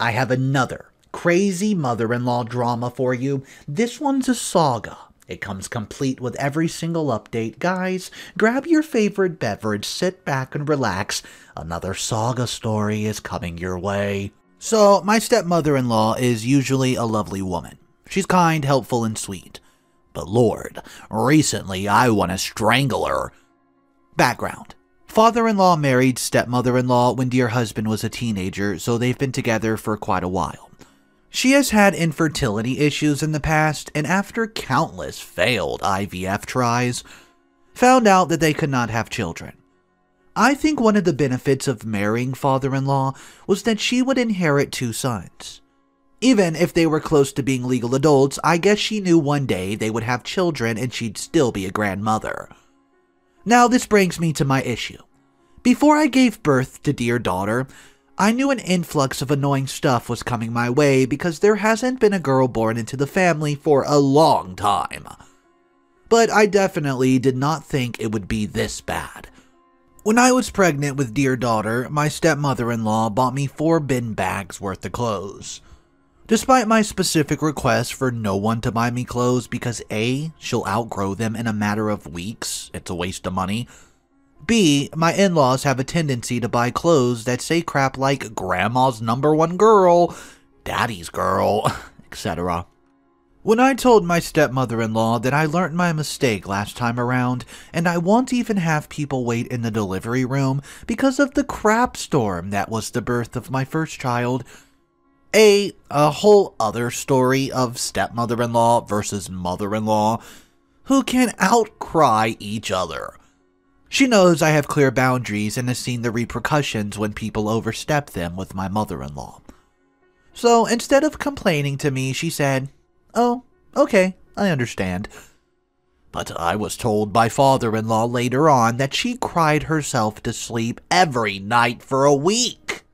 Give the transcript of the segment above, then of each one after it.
I have another crazy mother-in-law drama for you. This one's a saga. It comes complete with every single update. Guys, grab your favorite beverage, sit back and relax. Another saga story is coming your way. So, my stepmother-in-law is usually a lovely woman. She's kind, helpful, and sweet. But Lord, recently I want to strangle her. Background. Father-in-law married stepmother-in-law when dear husband was a teenager, so they've been together for quite a while. She has had infertility issues in the past, and after countless failed IVF tries, found out that they could not have children. I think one of the benefits of marrying father-in-law was that she would inherit 2 sons. Even if they were close to being legal adults, I guess she knew one day they would have children and she'd still be a grandmother. Now this brings me to my issue. Before I gave birth to dear daughter, I knew an influx of annoying stuff was coming my way because there hasn't been a girl born into the family for a long time. But I definitely did not think it would be this bad. When I was pregnant with dear daughter, my stepmother-in-law bought me 4 bin bags worth of clothes. Despite my specific request for no one to buy me clothes because A, she'll outgrow them in a matter of weeks, it's a waste of money. B, my in-laws have a tendency to buy clothes that say crap like grandma's #1 girl, daddy's girl, etc. When I told my stepmother-in-law that I learned my mistake last time around and I won't even have people wait in the delivery room because of the crap storm that was the birth of my first child, a whole other story of stepmother-in-law versus mother-in-law who can outcry each other. She knows I have clear boundaries and has seen the repercussions when people overstep them with my mother-in-law. So instead of complaining to me, she said, "Oh, okay, I understand." But I was told by father-in-law later on that she cried herself to sleep every night for a week.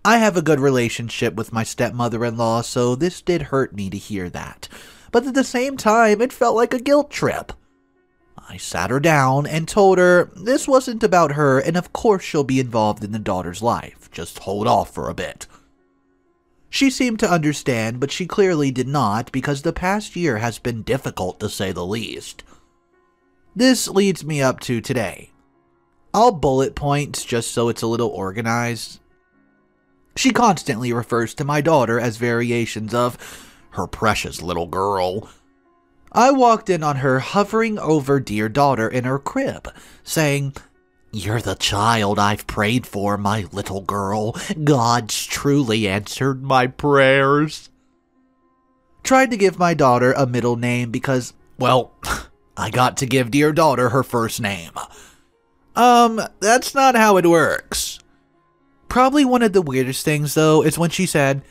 I have a good relationship with my stepmother-in-law, so this did hurt me to hear that. But at the same time, it felt like a guilt trip. I sat her down and told her this wasn't about her and of course she'll be involved in the daughter's life. Just hold off for a bit. She seemed to understand, but she clearly did not because the past year has been difficult to say the least. This leads me up to today. I'll bullet points just so it's a little organized. She constantly refers to my daughter as variations of her precious little girl. I walked in on her hovering over dear daughter in her crib, saying, "You're the child I've prayed for, my little girl. God's truly answered my prayers." Tried to give my daughter a middle name because, well, I got to give dear daughter her first name. That's not how it works. Probably one of the weirdest things, though, is when she said,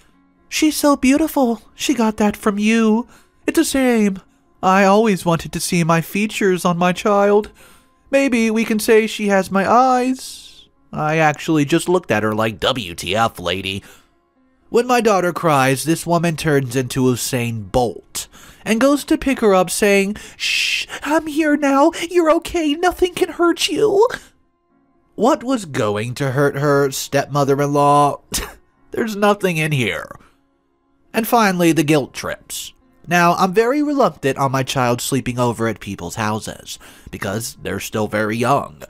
"She's so beautiful. She got that from you. It's a shame. I always wanted to see my features on my child. Maybe we can say she has my eyes." I actually just looked at her like, WTF, lady. When my daughter cries, this woman turns into Usain Bolt and goes to pick her up saying, "Shh, I'm here now. You're okay. Nothing can hurt you." What was going to hurt her, stepmother-in-law? There's nothing in here. And finally, the guilt trips. Now, I'm very reluctant on my child sleeping over at people's houses, because they're still very young.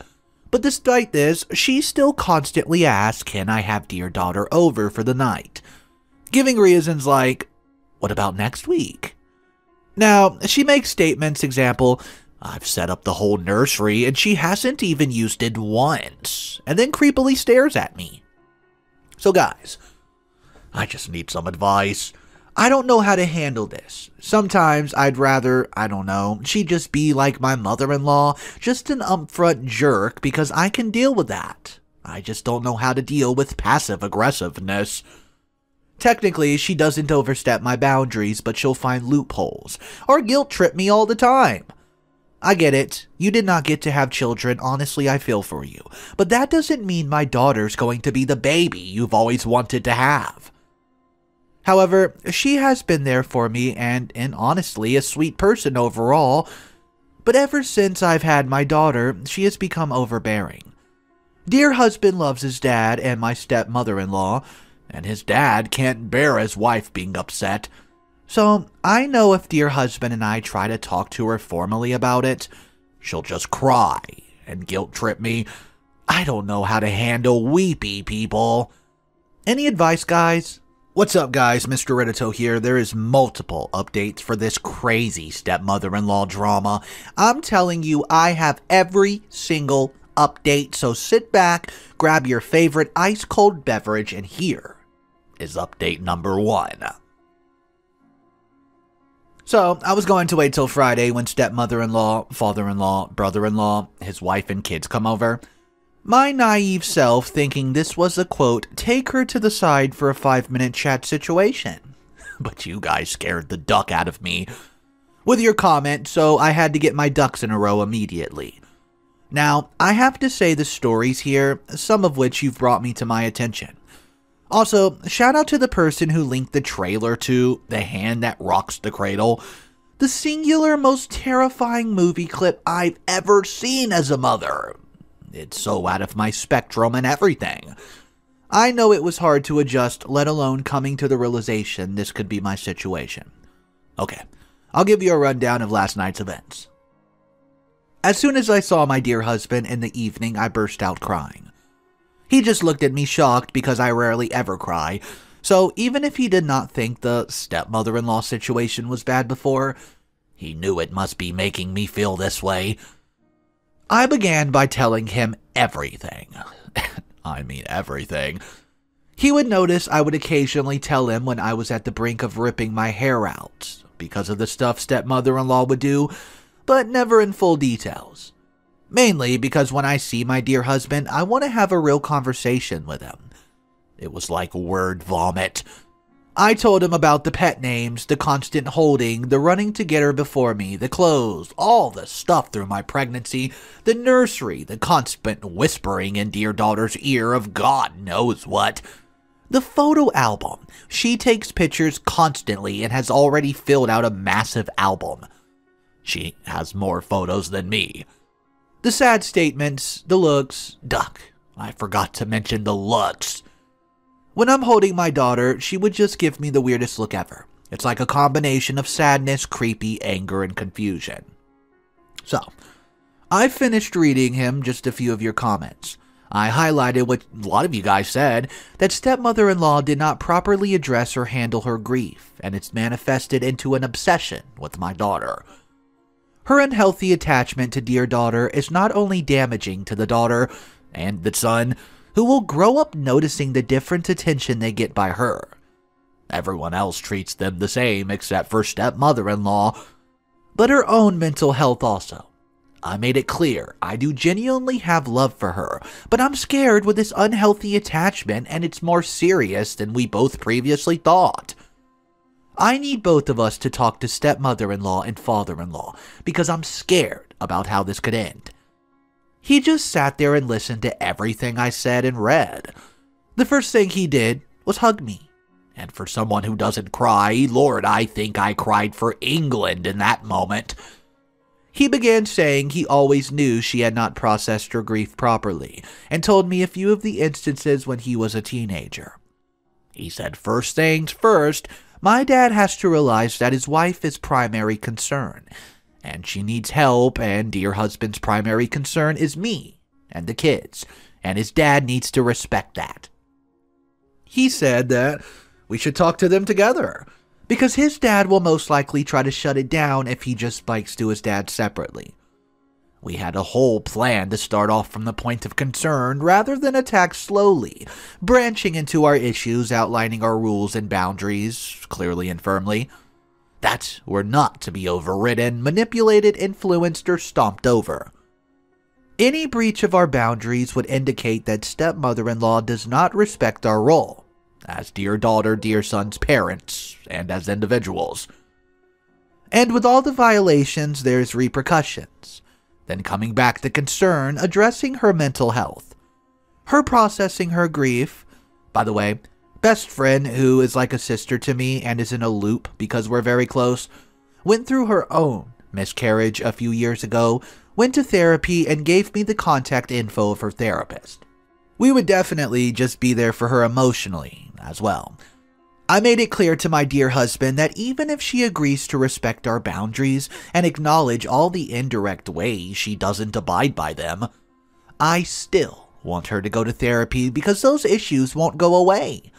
But despite this, she still constantly asks, "Can I have dear daughter over for the night?" Giving reasons like, "What about next week?" Now, she makes statements, example, "I've set up the whole nursery and she hasn't even used it once," and then creepily stares at me. So guys, I just need some advice. I don't know how to handle this. Sometimes I'd rather, I don't know, she just be like my mother-in-law, just an upfront jerk because I can deal with that. I just don't know how to deal with passive-aggressiveness. Technically, she doesn't overstep my boundaries, but she'll find loopholes, or guilt trip me all the time. I get it. You did not get to have children. Honestly, I feel for you. But that doesn't mean my daughter's going to be the baby you've always wanted to have. However, she has been there for me and honestly a sweet person overall. But ever since I've had my daughter, she has become overbearing. Dear husband loves his dad and my stepmother-in-law. and his dad can't bear his wife being upset. So I know if dear husband and I try to talk to her formally about it, she'll just cry and guilt trip me. I don't know how to handle weepy people. Any advice, guys? What's up, guys? Mr. Reddito here. There is multiple updates for this crazy stepmother-in-law drama. I'm telling you, I have every single update, so sit back, grab your favorite ice-cold beverage, and here is update number 1. So, I was going to wait till Friday when stepmother-in-law, father-in-law, brother-in-law, his wife and kids come over. My naive self thinking this was a, quote, take her to the side for a 5-minute chat situation. But you guys scared the duck out of me with your comment, so I had to get my ducks in a row immediately. Now, I have to say the stories here, some of which you've brought me to my attention. Also, shout out to the person who linked the trailer to The Hand That Rocks the Cradle, the singular most terrifying movie clip I've ever seen as a mother. It's so out of my spectrum and everything. I know it was hard to adjust, let alone coming to the realization this could be my situation. Okay, I'll give you a rundown of last night's events. As soon as I saw my dear husband in the evening, I burst out crying. He just looked at me shocked because I rarely ever cry, so even if he did not think the stepmother-in-law situation was bad before, he knew it must be making me feel this way. I began by telling him everything. I mean everything. He would notice I would occasionally tell him when I was at the brink of ripping my hair out because of the stuff stepmother-in-law would do, but never in full details. Mainly because when I see my dear husband, I want to have a real conversation with him. It was like word vomit. I told him about the pet names, the constant holding, the running to get her before me, the clothes, all the stuff through my pregnancy, the nursery, the constant whispering in dear daughter's ear of God knows what. The photo album. She takes pictures constantly and has already filled out a massive album. She has more photos than me. The sad statements, the looks, duck. I forgot to mention the looks. When I'm holding my daughter, she would just give me the weirdest look ever. It's like a combination of sadness, creepy, anger, and confusion. So, I finished reading him just a few of your comments. I highlighted what a lot of you guys said, that stepmother-in-law did not properly address or handle her grief, and it's manifested into an obsession with my daughter. Her unhealthy attachment to dear daughter is not only damaging to the daughter and the son, who will grow up noticing the different attention they get by her. Everyone else treats them the same except for stepmother-in-law, but her own mental health also. I made it clear I do genuinely have love for her, but I'm scared with this unhealthy attachment and it's more serious than we both previously thought. I need both of us to talk to stepmother-in-law and father-in-law because I'm scared about how this could end. He just sat there and listened to everything I said and read. The first thing he did was hug me. And for someone who doesn't cry, Lord, I think I cried for England in that moment. He began saying he always knew she had not processed her grief properly, and told me a few of the instances when he was a teenager. He said, first things first, my dad has to realize that his wife is primary concern, and she needs help, and dear husband's primary concern is me and the kids, and his dad needs to respect that. He said that we should talk to them together, because his dad will most likely try to shut it down if he just speaks to his dad separately. We had a whole plan to start off from the point of concern rather than attack slowly, branching into our issues, outlining our rules and boundaries clearly and firmly. That we're not to be overridden, manipulated, influenced, or stomped over. Any breach of our boundaries would indicate that stepmother-in-law does not respect our role as dear daughter, dear son's parents, and as individuals. And with all the violations, there's repercussions. Then coming back to concern, addressing her mental health. Her processing her grief. By the way, best friend, who is like a sister to me and is in a loop because we're very close, went through her own miscarriage a few years ago, went to therapy, and gave me the contact info of her therapist. We would definitely just be there for her emotionally as well. I made it clear to my dear husband that even if she agrees to respect our boundaries and acknowledge all the indirect ways she doesn't abide by them, I still want her to go to therapy because those issues won't go away.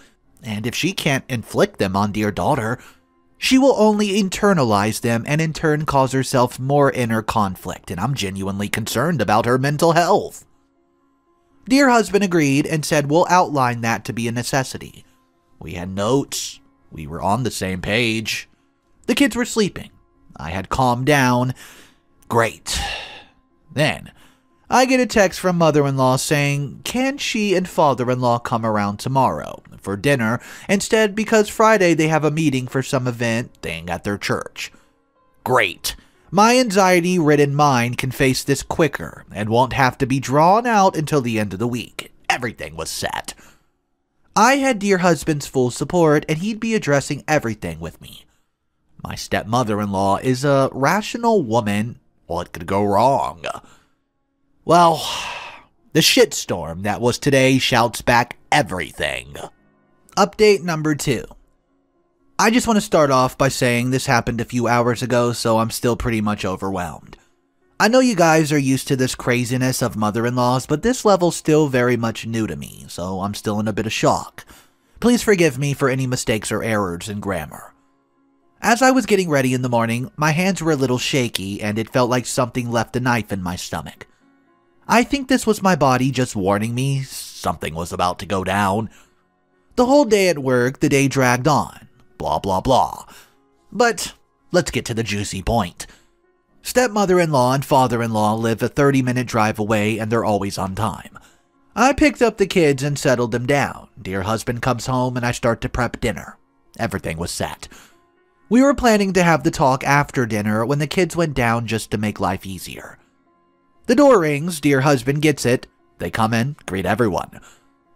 And if she can't inflict them on dear daughter, she will only internalize them and in turn cause herself more inner conflict, and I'm genuinely concerned about her mental health. Dear husband agreed and said we'll outline that to be a necessity. We had notes. We were on the same page. The kids were sleeping. I had calmed down. Great. Then, I get a text from mother-in-law saying, can she and father-in-law come around tomorrow for dinner instead because Friday they have a meeting for some event thing at their church. Great. My anxiety-ridden mind can face this quicker and won't have to be drawn out until the end of the week. Everything was set. I had dear husband's full support and he'd be addressing everything with me. My stepmother-in-law is a rational woman. What could go wrong? Well, the shitstorm that was today shouts back everything. Update number 2. I just want to start off by saying this happened a few hours ago, so I'm still pretty much overwhelmed. I know you guys are used to this craziness of mother-in-laws, but this level's still very much new to me, so I'm still in a bit of shock. Please forgive me for any mistakes or errors in grammar. As I was getting ready in the morning, my hands were a little shaky and it felt like something left a knife in my stomach. I think this was my body just warning me something was about to go down. The whole day at work, the day dragged on. Blah, blah, blah. But let's get to the juicy point. Stepmother-in-law and father-in-law live a 30-minute drive away and they're always on time. I picked up the kids and settled them down. Dear husband comes home and I start to prep dinner. Everything was set. We were planning to have the talk after dinner when the kids went down just to make life easier. The door rings, dear husband gets it. They come in, greet everyone.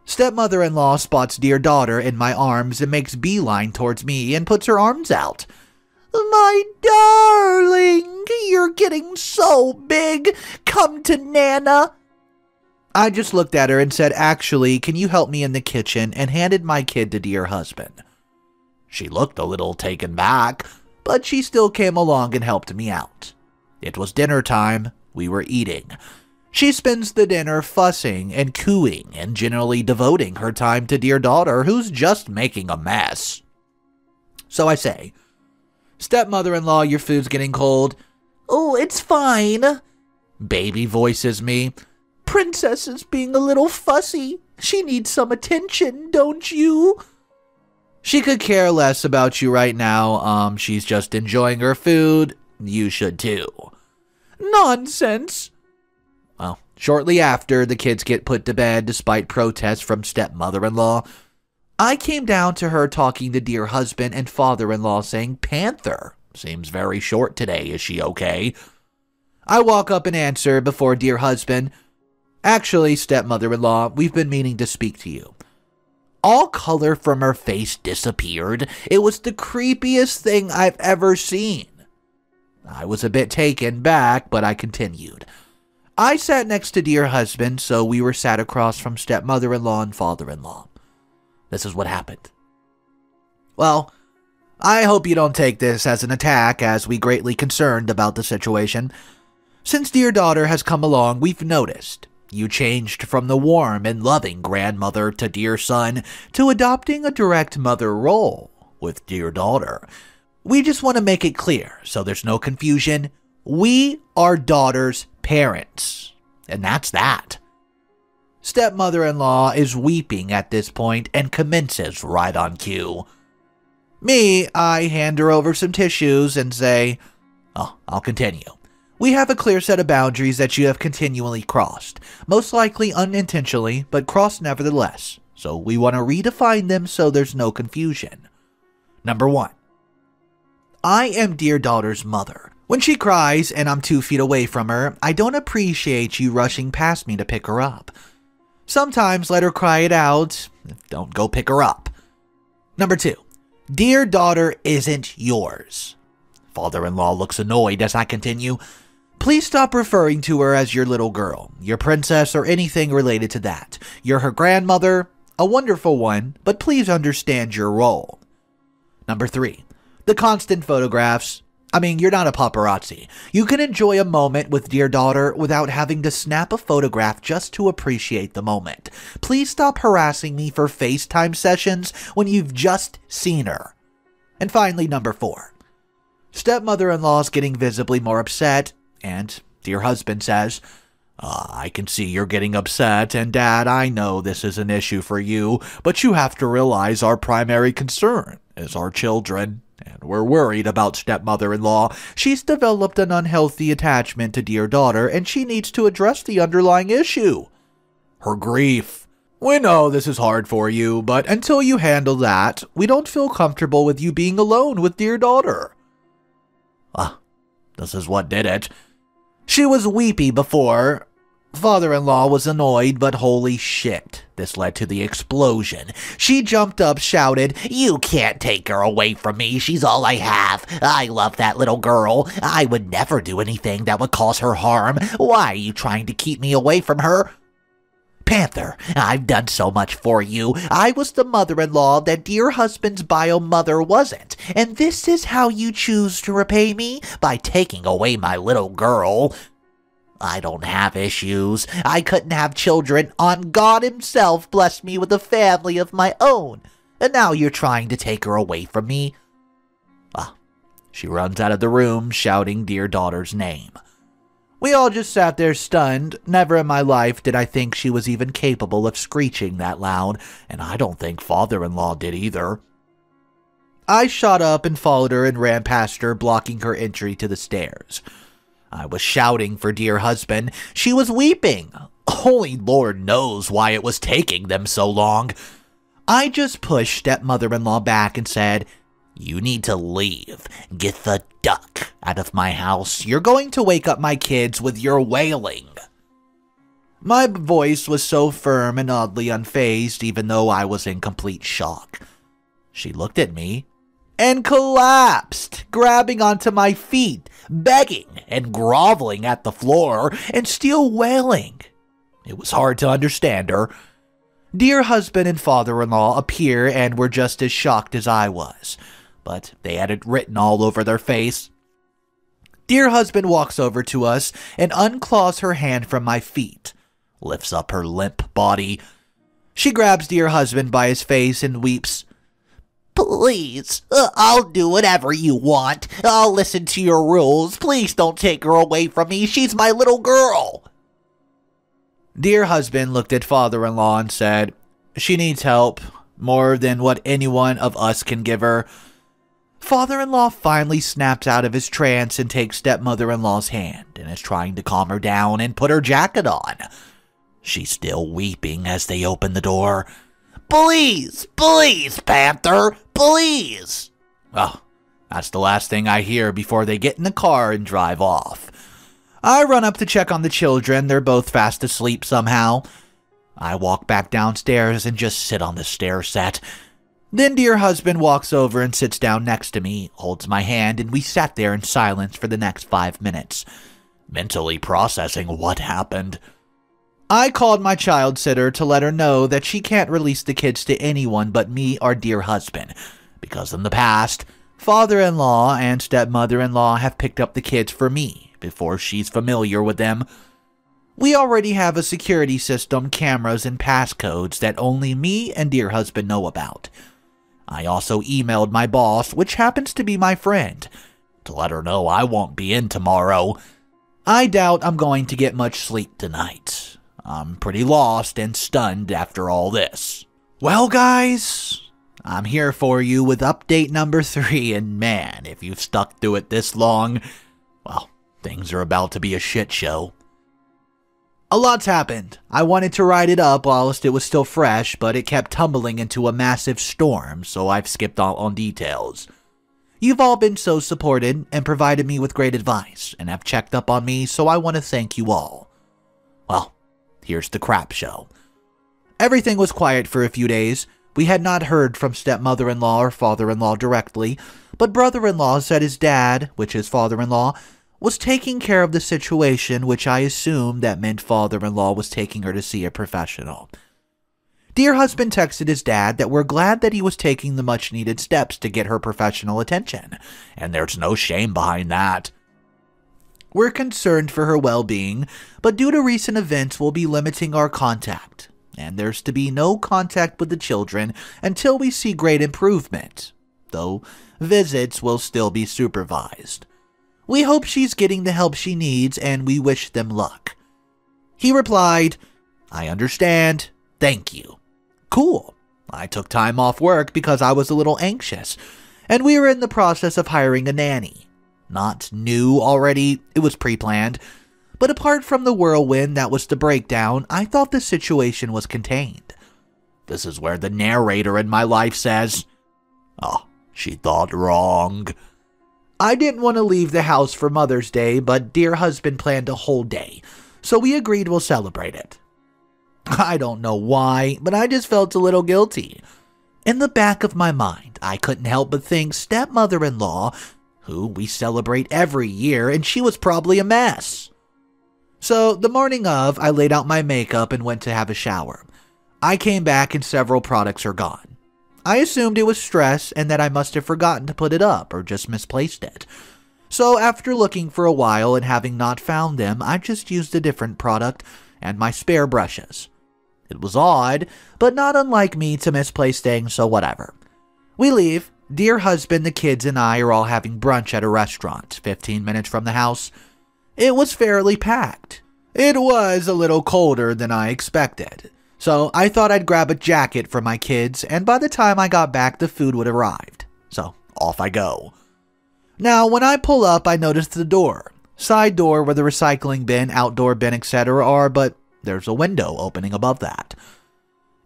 Stepmother-in-law spots dear daughter in my arms and makes beeline towards me and puts her arms out. My darling, you're getting so big. Come to Nana. I just looked at her and said, actually, can you help me in the kitchen, and handed my kid to dear husband. She looked a little taken back, but she still came along and helped me out. It was dinner time. We were eating. She spends the dinner fussing and cooing and generally devoting her time to dear daughter who's just making a mess. So I say, stepmother-in-law, your food's getting cold. Oh, it's fine. Baby voices me. Princess is being a little fussy. She needs some attention, don't you? She could care less about you right now. She's just enjoying her food. You should too. Nonsense. Well, shortly after, the kids get put to bed despite protests from stepmother-in-law. I came down to her talking to dear husband and father-in-law saying, Panther. Seems very short today. Is she okay? I walk up and answer before dear husband. Actually, stepmother-in-law, we've been meaning to speak to you. All color from her face disappeared. It was the creepiest thing I've ever seen. I was a bit taken back, but I continued. I sat next to dear husband, so we were sat across from stepmother-in-law and father-in-law. This is what happened. Well, I hope you don't take this as an attack, as we greatly concerned about the situation. Since dear daughter has come along, we've noticed you changed from the warm and loving grandmother to dear son to adopting a direct mother role with dear daughter. We just want to make it clear, so there's no confusion. We are daughter's parents, and that's that. Stepmother-in-law is weeping at this point and commences right on cue. Me, I hand her over some tissues and say, I'll continue. We have a clear set of boundaries that you have continually crossed, most likely unintentionally, but crossed nevertheless, so we want to redefine them so there's no confusion. Number 1. I am dear daughter's mother. When she cries and I'm 2 feet away from her, I don't appreciate you rushing past me to pick her up. Sometimes let her cry it out. Don't go pick her up. Number 2. Dear daughter isn't yours. Father-in-law looks annoyed as I continue. Please stop referring to her as your little girl, your princess, or anything related to that. You're her grandmother, a wonderful one, but please understand your role. Number 3. The constant photographs. I mean, you're not a paparazzi. You can enjoy a moment with dear daughter without having to snap a photograph just to appreciate the moment. Please stop harassing me for FaceTime sessions when you've just seen her. And finally, number 4. Stepmother-in-law's getting visibly more upset, and dear husband says, I can see you're getting upset, and Dad, I know this is an issue for you, but you have to realize our primary concern is our children. And we're worried about stepmother-in-law. She's developed an unhealthy attachment to dear daughter, and she needs to address the underlying issue. Her grief. We know this is hard for you, but until you handle that, we don't feel comfortable with you being alone with dear daughter. This is what did it. She was weepy before. Father-in-law was annoyed, but holy shit, this led to the explosion. She jumped up, shouted, "You can't take her away from me. She's all I have. I love that little girl. I would never do anything that would cause her harm. Why are you trying to keep me away from her? Panther, I've done so much for you. I was the mother-in-law that dear husband's bio mother wasn't. And this is how you choose to repay me? By taking away my little girl. I don't have issues. I couldn't have children on God himself blessed me with a family of my own. And now you're trying to take her away from me." She runs out of the room shouting dear daughter's name. We all just sat there stunned. Never in my life did I think she was even capable of screeching that loud, and I don't think father-in-law did either. I shot up and followed her and ran past her, blocking her entry to the stairs. I was shouting for dear husband. She was weeping. Holy Lord knows why it was taking them so long. I just pushed stepmother-in-law back and said, "You need to leave. Get the duck out of my house. You're going to wake up my kids with your wailing." My voice was so firm and oddly unfazed, even though I was in complete shock. She looked at me and collapsed, grabbing onto my feet, begging and groveling at the floor, and still wailing. It was hard to understand her. Dear husband and father-in-law appear and were just as shocked as I was, but they had it written all over their face. Dear husband walks over to us and unclaws her hand from my feet, lifts up her limp body. She grabs dear husband by his face and weeps. "Please, I'll do whatever you want. I'll listen to your rules. Please don't take her away from me. She's my little girl." Dear husband looked at father-in-law and said, "She needs help, more than what any one of us can give her." Father-in-law finally snaps out of his trance and takes stepmother-in-law's hand and is trying to calm her down and put her jacket on. She's still weeping as they open the door. "Please, please, Panther, please." That's the last thing I hear before they get in the car and drive off. I run up to check on the children. They're both fast asleep somehow. I walk back downstairs and just sit on the stair set. Then dear husband walks over and sits down next to me, holds my hand, and we sat there in silence for the next 5 minutes, mentally processing what happened. I called my child sitter to let her know that she can't release the kids to anyone but me or dear husband, because in the past, father-in-law and stepmother-in-law have picked up the kids for me before she's familiar with them. We already have a security system, cameras, and passcodes that only me and dear husband know about. I also emailed my boss, which happens to be my friend, to let her know I won't be in tomorrow. I doubt I'm going to get much sleep tonight. I'm pretty lost and stunned after all this. Well, guys, I'm here for you with update number 3, and man, if you've stuck through it this long, well, things are about to be a shit show. A lot's happened. I wanted to write it up whilst it was still fresh, but it kept tumbling into a massive storm, so I've skipped on details. You've all been so supported and provided me with great advice, and have checked up on me, so I want to thank you all. Well, here's the crap show. Everything was quiet for a few days. We had not heard from stepmother-in-law or father-in-law directly, but brother-in-law said his dad, which is father-in-law, was taking care of the situation, which I assumed that meant father-in-law was taking her to see a professional. Dear husband texted his dad that we're glad that he was taking the much-needed steps to get her professional attention, and there's no shame behind that. We're concerned for her well-being, but due to recent events, we'll be limiting our contact, and there's to be no contact with the children until we see great improvement, though visits will still be supervised. We hope she's getting the help she needs, and we wish them luck. He replied, I understand. Thank you. Cool. I took time off work because I was a little anxious, and we were in the process of hiring a nanny. Not new already, it was pre-planned, but apart from the whirlwind that was the breakdown, I thought the situation was contained. This is where the narrator in my life says, "Oh, she thought wrong." I didn't want to leave the house for Mother's Day, but dear husband planned a whole day, so we agreed we'll celebrate it. I don't know why, but I just felt a little guilty. In the back of my mind, I couldn't help but think stepmother-in-law, who we celebrate every year, and she was probably a mess. So, the morning of, I laid out my makeup and went to have a shower. I came back and several products are gone. I assumed it was stress and that I must have forgotten to put it up or just misplaced it. So, after looking for a while and having not found them, I just used a different product and my spare brushes. It was odd, but not unlike me to misplace things, so whatever. We leave. Dear husband, the kids, and I are all having brunch at a restaurant, 15 minutes from the house. It was fairly packed. It was a little colder than I expected, so I thought I'd grab a jacket for my kids, and by the time I got back, the food would have arrived. So, off I go. Now, when I pull up, I notice the door. Side door where the recycling bin, outdoor bin, etc. are, but there's a window opening above that.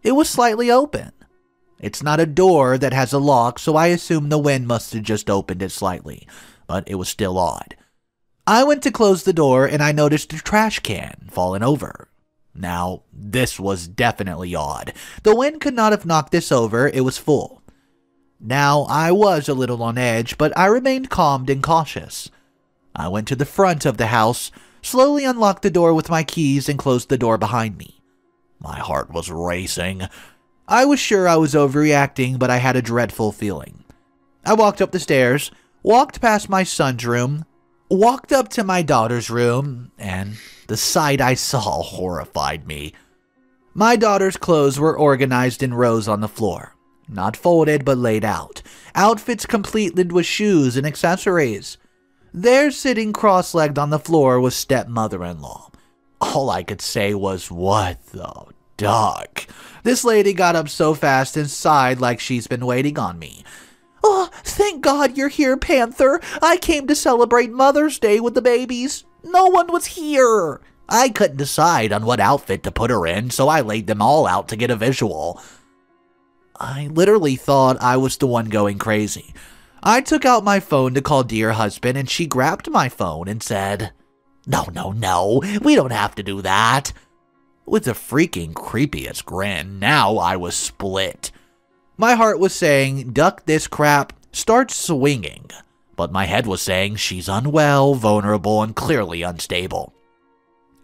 It was slightly open. It's not a door that has a lock, so I assume the wind must have just opened it slightly, but it was still odd. I went to close the door and I noticed a trash can fallen over. Now, this was definitely odd. The wind could not have knocked this over, it was full. Now, I was a little on edge, but I remained calm and cautious. I went to the front of the house, slowly unlocked the door with my keys, and closed the door behind me. My heart was racing. I was sure I was overreacting, but I had a dreadful feeling. I walked up the stairs, walked past my son's room, walked up to my daughter's room, and the sight I saw horrified me. My daughter's clothes were organized in rows on the floor. Not folded, but laid out. Outfits completed with shoes and accessories. There, sitting cross-legged on the floor, was stepmother-in-law. All I could say was, what the duck? This lady got up so fast and sighed like she's been waiting on me. Oh, thank God you're here, Panther. I came to celebrate Mother's Day with the babies. No one was here. I couldn't decide on what outfit to put her in, so I laid them all out to get a visual. I literally thought I was the one going crazy. I took out my phone to call dear husband, and she grabbed my phone and said, No, we don't have to do that. With the freaking creepiest grin, now I was split. My heart was saying, duck this crap, start swinging. But my head was saying she's unwell, vulnerable, and clearly unstable.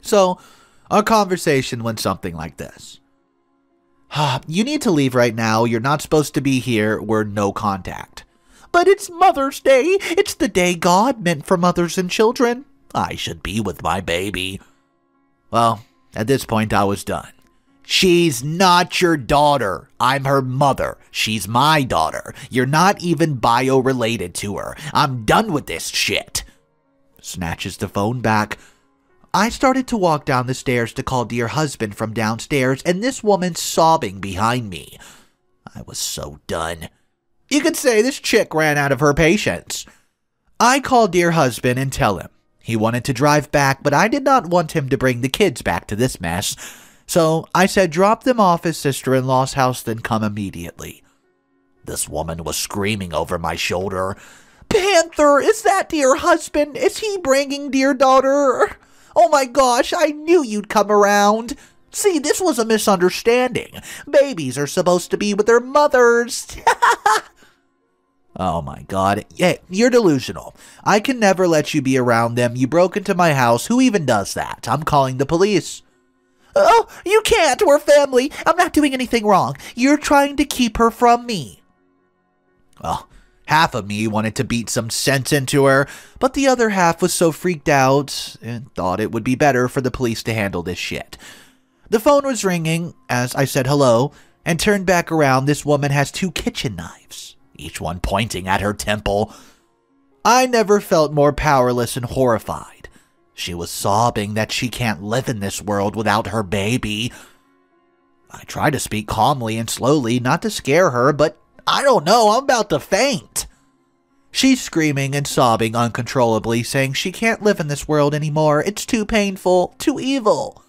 So, our conversation went something like this. You need to leave right now, you're not supposed to be here, we're no contact. But it's Mother's Day. It's the day God meant for mothers and children. I should be with my baby. Well, at this point, I was done. She's not your daughter. I'm her mother. She's my daughter. You're not even bio-related to her. I'm done with this shit. Snatches the phone back. I started to walk down the stairs to call dear husband from downstairs, and this woman sobbing behind me. I was so done. You could say this chick ran out of her patience. I called dear husband and tell him. He wanted to drive back, but I did not want him to bring the kids back to this mess. So I said drop them off at sister-in-law's house, then come immediately. This woman was screaming over my shoulder. Panther, is that dear husband? Is he bringing dear daughter? Oh my gosh, I knew you'd come around. See, this was a misunderstanding. Babies are supposed to be with their mothers. Oh my god. Yeah, you're delusional. I can never let you be around them. You broke into my house. Who even does that? I'm calling the police. Oh, you can't. We're family. I'm not doing anything wrong. You're trying to keep her from me. Well, half of me wanted to beat some sense into her, but the other half was so freaked out and thought it would be better for the police to handle this shit. The phone was ringing as I said hello and turned back around. This woman has 2 kitchen knives, each one pointing at her temple. I never felt more powerless and horrified. She was sobbing that she can't live in this world without her baby. I tried to speak calmly and slowly, not to scare her, but I don't know, I'm about to faint. She's screaming and sobbing uncontrollably, saying she can't live in this world anymore. It's too painful, too evil.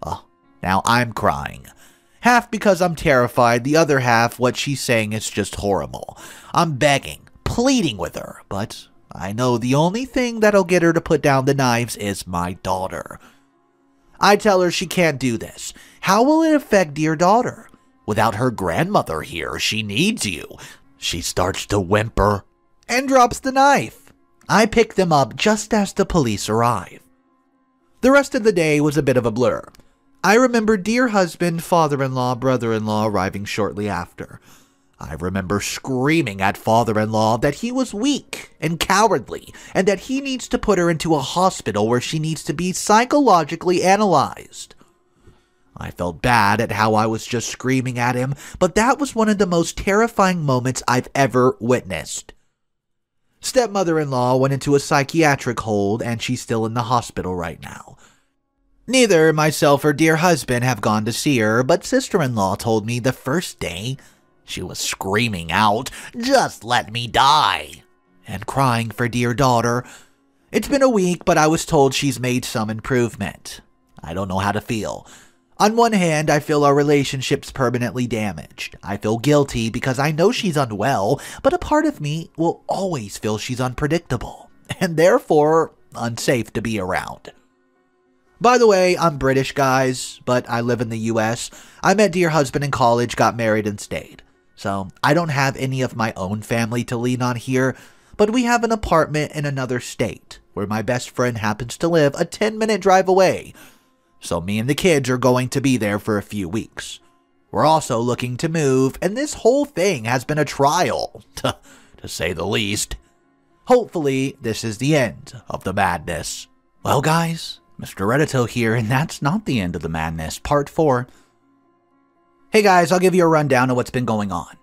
Oh, now I'm crying. Half because I'm terrified, the other half what she's saying is just horrible. I'm begging, pleading with her, but I know the only thing that'll get her to put down the knives is my daughter. I tell her she can't do this. How will it affect dear daughter? Without her grandmother here, she needs you. She starts to whimper and drops the knife. I pick them up just as the police arrive. The rest of the day was a bit of a blur. I remember dear husband, father-in-law, brother-in-law arriving shortly after. I remember screaming at father-in-law that he was weak and cowardly and that he needs to put her into a hospital where she needs to be psychologically analyzed. I felt bad at how I was just screaming at him, but that was one of the most terrifying moments I've ever witnessed. Stepmother-in-law went into a psychiatric hold and she's still in the hospital right now. Neither myself or dear husband have gone to see her, but sister-in-law told me the first day she was screaming out, "Just let me die," and crying for dear daughter. It's been a week, but I was told she's made some improvement. I don't know how to feel. On one hand, I feel our relationship's permanently damaged. I feel guilty because I know she's unwell, but a part of me will always feel she's unpredictable, and therefore unsafe to be around. By the way, I'm British, guys, but I live in the US. I met dear husband in college, got married, and stayed. So I don't have any of my own family to lean on here, but we have an apartment in another state where my best friend happens to live a 10-minute drive away. So me and the kids are going to be there for a few weeks. We're also looking to move, and this whole thing has been a trial, to say the least. Hopefully, this is the end of the madness. Well, guys, Mr. Reddito here, and that's not the end of the madness. Part 4. Hey guys, I'll give you a rundown of what's been going on.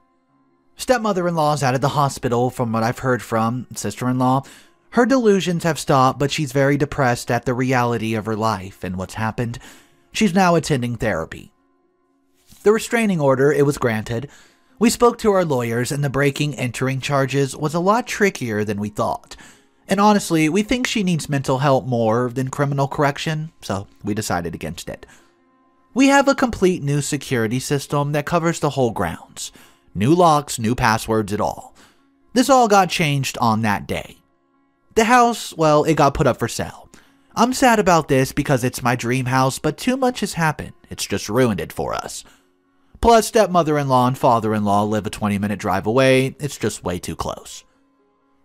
Stepmother-in-law's out of the hospital from what I've heard from sister-in-law. Her delusions have stopped, but she's very depressed at the reality of her life and what's happened. She's now attending therapy. The restraining order, it was granted. We spoke to our lawyers, and the breaking entering charges was a lot trickier than we thought. And honestly, we think she needs mental help more than criminal correction, so we decided against it. We have a complete new security system that covers the whole grounds. New locks, new passwords, it all. This all got changed on that day. The house, well, it got put up for sale. I'm sad about this because it's my dream house, but too much has happened. It's just ruined it for us. Plus, stepmother-in-law and father-in-law live a 20-minute drive away. It's just way too close.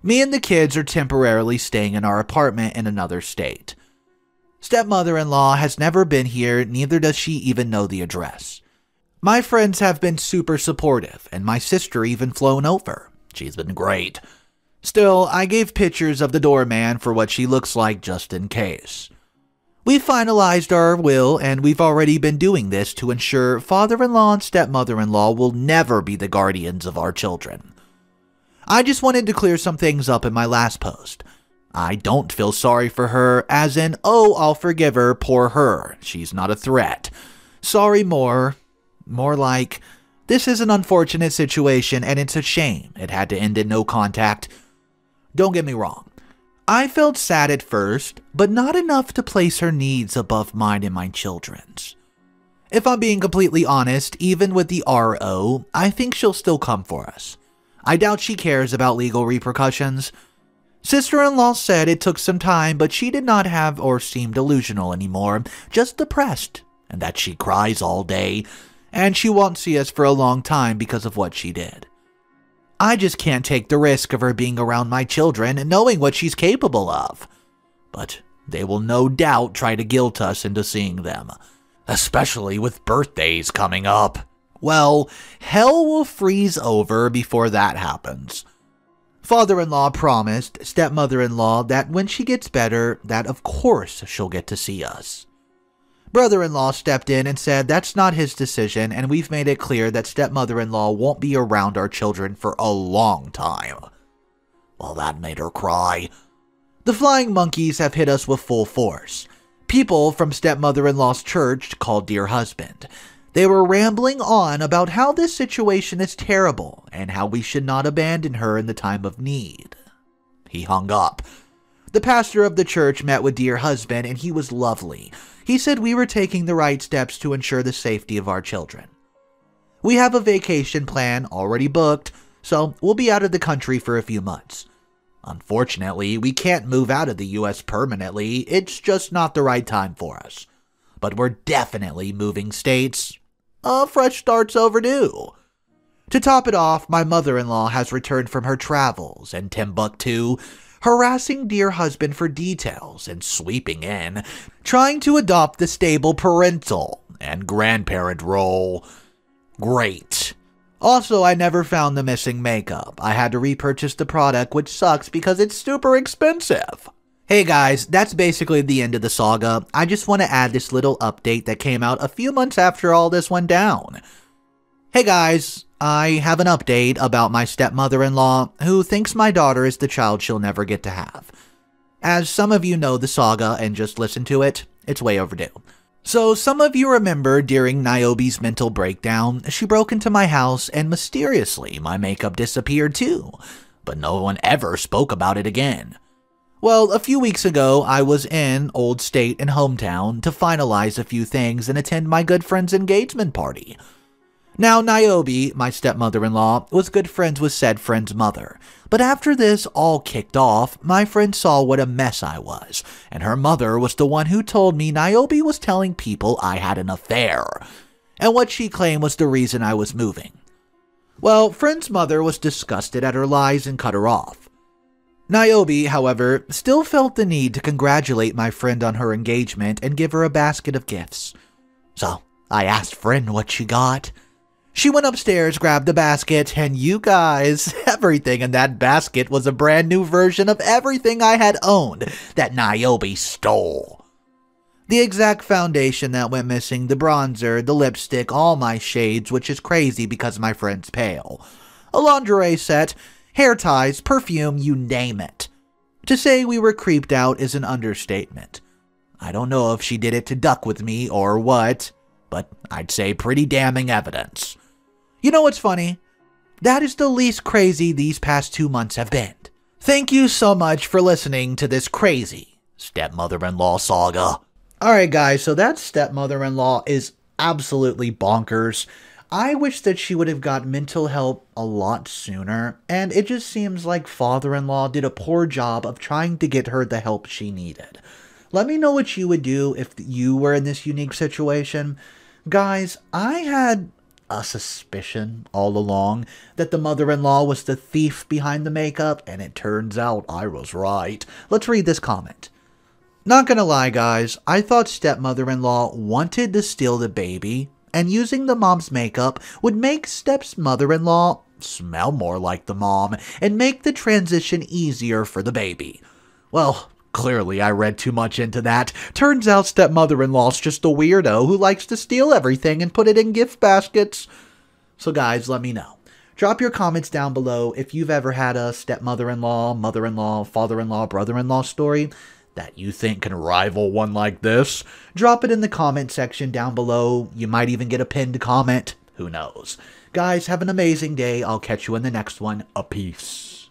Me and the kids are temporarily staying in our apartment in another state. Stepmother-in-law has never been here, neither does she even know the address. My friends have been super supportive, and my sister even flown over. She's been great. Still, I gave pictures of the doorman for what she looks like just in case. We finalized our will, and we've already been doing this to ensure father-in-law and stepmother-in-law will never be the guardians of our children. I just wanted to clear some things up in my last post. I don't feel sorry for her, as in, oh, I'll forgive her, poor her. She's not a threat. Sorry more like, this is an unfortunate situation, and it's a shame it had to end in no contact. Don't get me wrong. I felt sad at first, but not enough to place her needs above mine and my children's. If I'm being completely honest, even with the RO, I think she'll still come for us. I doubt she cares about legal repercussions. Sister-in-law said it took some time, but she did not have or seem delusional anymore, just depressed, and that she cries all day, and she won't see us for a long time because of what she did. I just can't take the risk of her being around my children and knowing what she's capable of. But they will no doubt try to guilt us into seeing them, especially with birthdays coming up. Well, hell will freeze over before that happens. Father-in-law promised stepmother-in-law that when she gets better, that of course she'll get to see us. Brother-in-law stepped in and said that's not his decision, and we've made it clear that stepmother-in-law won't be around our children for a long time. Well, that made her cry. The flying monkeys have hit us with full force. People from stepmother-in-law's church called dear husband. They were rambling on about how this situation is terrible and how we should not abandon her in the time of need. He hung up. The pastor of the church met with dear husband, and he was lovely. He said we were taking the right steps to ensure the safety of our children. We have a vacation plan already booked, so we'll be out of the country for a few months. Unfortunately, we can't move out of the U.S. permanently. It's just not the right time for us. But we're definitely moving states. A fresh start's overdue. To top it off, my mother-in-law has returned from her travels in Timbuktu, harassing dear husband for details and sweeping in, trying to adopt the stable parental and grandparent role. Great. Also, I never found the missing makeup. I had to repurchase the product, which sucks because it's super expensive. Hey guys, that's basically the end of the saga. I just want to add this little update that came out a few months after all this went down. Hey guys, I have an update about my stepmother-in-law who thinks my daughter is the child she'll never get to have. As some of you know the saga and just listen to it, it's way overdue. So some of you remember during Niobe's mental breakdown, she broke into my house and mysteriously my makeup disappeared too, but no one ever spoke about it again. Well, a few weeks ago, I was in old state and hometown to finalize a few things and attend my good friend's engagement party. Now, Niobe, my stepmother-in-law, was good friends with said friend's mother. But after this all kicked off, my friend saw what a mess I was, and her mother was the one who told me Niobe was telling people I had an affair, and what she claimed was the reason I was moving. Well, friend's mother was disgusted at her lies and cut her off. Niobe, however, still felt the need to congratulate my friend on her engagement and give her a basket of gifts. So, I asked friend what she got. She went upstairs, grabbed the basket, and you guys, everything in that basket was a brand new version of everything I had owned that Niobe stole. The exact foundation that went missing, the bronzer, the lipstick, all my shades, which is crazy because my friend's pale. A lingerie set, hair ties, perfume, you name it. To say we were creeped out is an understatement. I don't know if she did it to duck with me or what, but I'd say pretty damning evidence. You know what's funny? That is the least crazy these past 2 months have been. Thank you so much for listening to this crazy stepmother-in-law saga. Alright guys, so that stepmother-in-law is absolutely bonkers. I wish that she would have got mental help a lot sooner, and it just seems like father-in-law did a poor job of trying to get her the help she needed. Let me know what you would do if you were in this unique situation. Guys, I had a suspicion all along that the mother-in-law was the thief behind the makeup, and it turns out I was right. Let's read this comment. Not gonna lie, guys, I thought stepmother-in-law wanted to steal the baby, and using the mom's makeup would make stepmother-in-law smell more like the mom and make the transition easier for the baby. Well, clearly I read too much into that. Turns out stepmother-in-law's just a weirdo who likes to steal everything and put it in gift baskets. So guys, let me know. Drop your comments down below if you've ever had a stepmother-in-law, mother-in-law, father-in-law, brother-in-law story that you think can rival one like this. Drop it in the comment section down below. You might even get a pinned comment. Who knows? Guys, have an amazing day. I'll catch you in the next one. A peace.